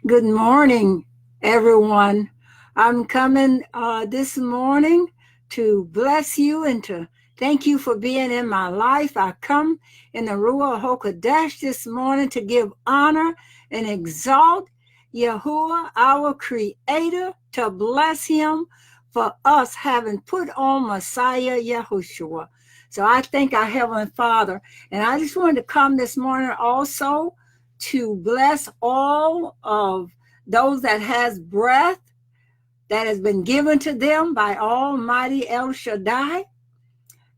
Good morning, everyone. I'm coming this morning to bless you and to thank you for being in my life. I come in the Ruach HaKodesh this morning to give honor and exalt Yahuwah, our Creator, to bless Him for us having put on Messiah Yahushua. So I thank our Heavenly Father. And I just wanted to come this morning also to bless all of those that has breath that has been given to them by Almighty El Shaddai.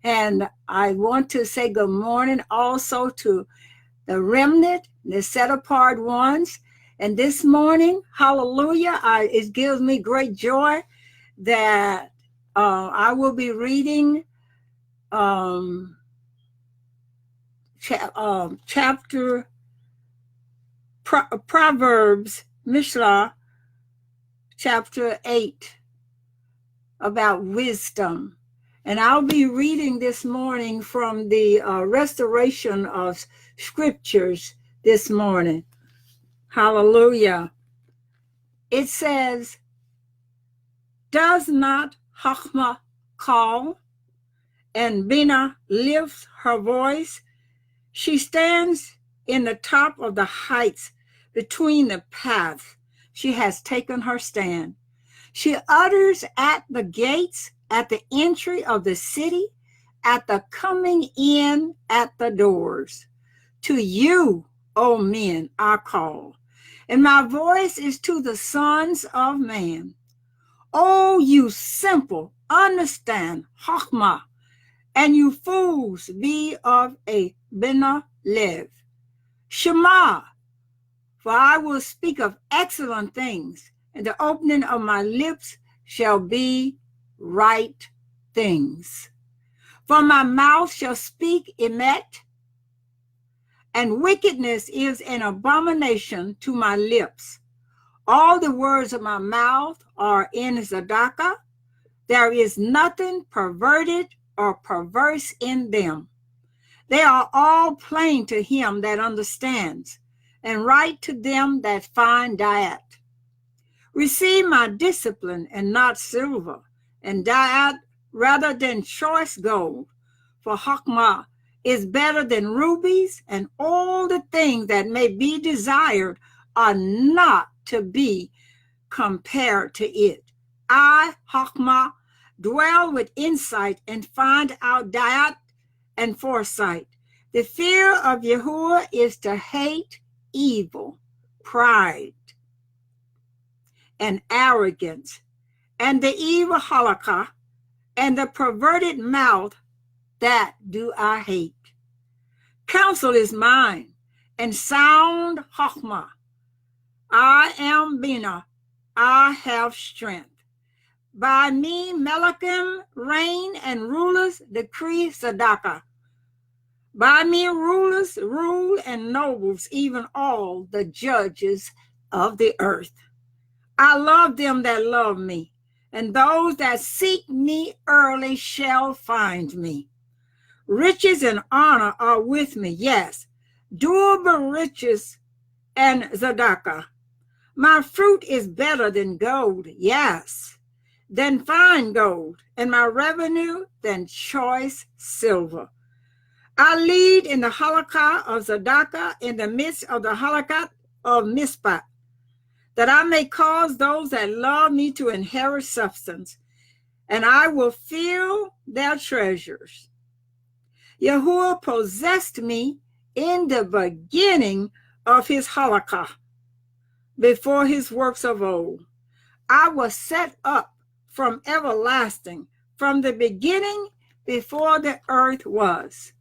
And I want to say good morning also to the remnant, the set apart ones. And this morning, hallelujah, it gives me great joy that I will be reading chapter Proverbs, Mishle, chapter 8, about wisdom. And I'll be reading this morning from the Restoration of Scriptures this morning. Hallelujah. It says, does not chochmah call, and binah lifts her voice? She stands in the top of the heights between the paths. She has taken her stand. She utters at the gates, at the entry of the city, at the coming in at the doors. To you, O men, I call, and my voice is to the sons of man. O you simple, understand chochmah, and you fools, be of a binah live. Shema, for I will speak of excellent things, and the opening of my lips shall be right things. For my mouth shall speak emet, and wickedness is an abomination to my lips. All the words of my mouth are in tzedakah. There is nothing perverted or perverse in them. They are all plain to him that understands, and right to them that find diet. Receive my discipline and not silver, and diet rather than choice gold. For chochmah is better than rubies, and all the things that may be desired are not to be compared to it. I, chochmah, dwell with insight and find out diet and foresight. The fear of Yahuwah is to hate evil, pride, and arrogance, and the evil halacha, and the perverted mouth, that do I hate. Counsel is mine, and sound chochmah. I am binah, I have strength. By me melechim reign, and rulers decree tzedakah. By me rulers rule, and nobles, even all the judges of the earth. I love them that love me, and those that seek me early shall find me. Riches and honor are with me, yes, durable riches and tzedakah. My fruit is better than gold, yes, than fine gold, and my revenue than choice silver. I lead in the halacha of tzedakah, in the midst of the halacha of mishpat, that I may cause those that love me to inherit substance, and I will fill their treasures. Yahuwah possessed me in the beginning of his halacha, before his works of old. I was set up from everlasting, from the beginning, before the earth was.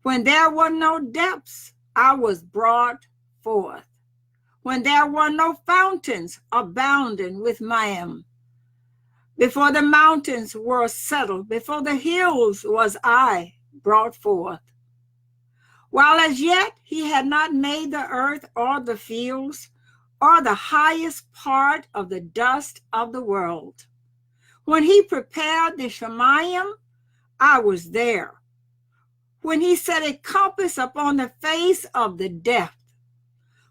When there were no depths, I was brought forth. When there were no fountains abounding with mayim. Before the mountains were settled, before the hills was I brought forth. While as yet he had not made the earth or the fields, or the highest part of the dust of the world. When he prepared the shamayim, I was there. When he set a compass upon the face of the depth,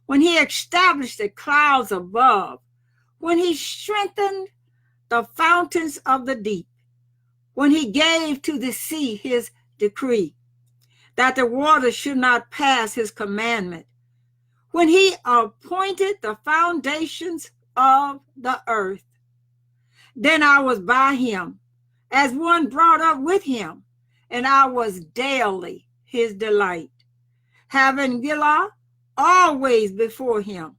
when he established the clouds above, when he strengthened the fountains of the deep, when he gave to the sea his decree, that the waters should not pass his commandment, when he appointed the foundations of the earth. Then I was by him, as one brought up with him, and I was daily his delight, having gilah always before him,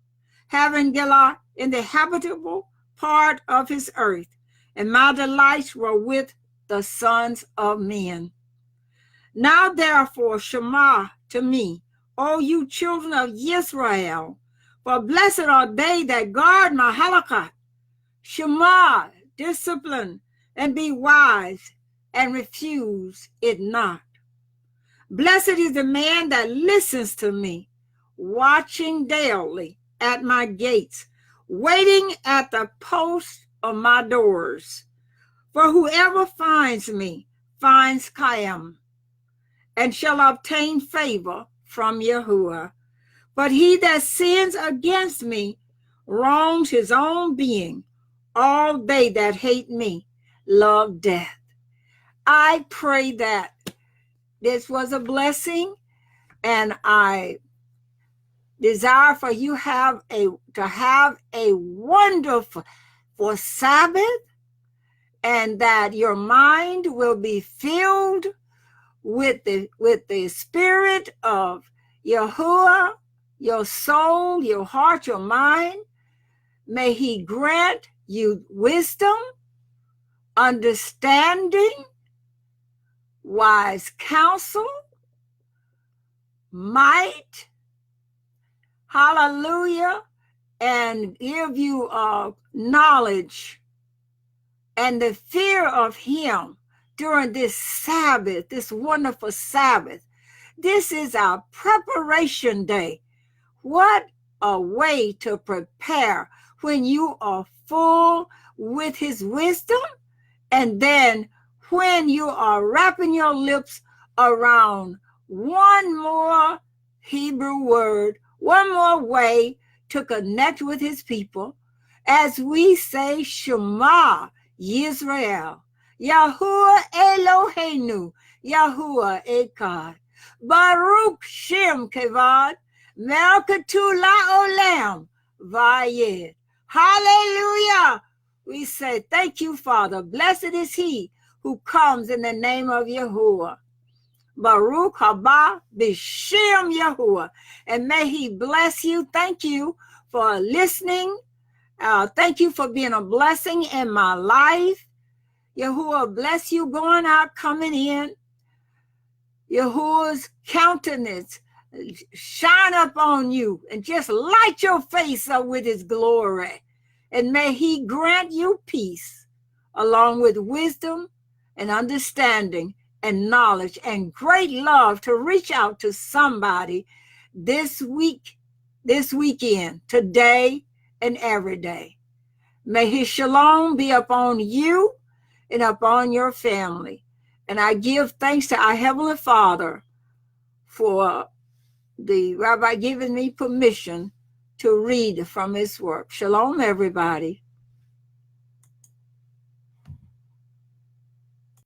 having gilah in the habitable part of his earth, and my delights were with the sons of men. Now therefore shema to me, O you children of Israel, for blessed are they that guard my halacha. Shema, discipline, and be wise, and refuse it not. Blessed is the man that listens to me, watching daily at my gates, waiting at the post of my doors. For whoever finds me finds chayim, and shall obtain favor from Yahuwah. But he that sins against me wrongs his own being. All they that hate me love death. I pray that this was a blessing, and I desire for you to have a wonderful Sabbath, and that your mind will be filled with the spirit of Yahuwah, your soul, your heart, your mind. May he grant you wisdom, understanding, wise counsel, might, hallelujah, and give you knowledge and the fear of him during this Sabbath, this wonderful Sabbath. This is our preparation day. What a way to prepare when you are full with his wisdom, and then when you are wrapping your lips around one more Hebrew word, one more way to connect with his people, as we say Shema Yisrael, Yahuwah Eloheinu, Yahuwah Echad, Baruch Shem Kevad, Melchatu La'olam, Vayed. Hallelujah. We say, thank you, Father. Blessed is he who comes in the name of Yahuwah. Baruch haba b'shem Yahuwah. And may he bless you. Thank you for listening. Thank you for being a blessing in my life. Yahuwah bless you going out, coming in. Yahuwah's countenance shine up on you and just light your face up with his glory. And may he grant you peace along with wisdom and understanding and knowledge and great love to reach out to somebody this week, this weekend, today and every day. May his shalom be upon you and upon your family. And I give thanks to our Heavenly Father for the Rabbi giving me permission to read from his work. Shalom, everybody.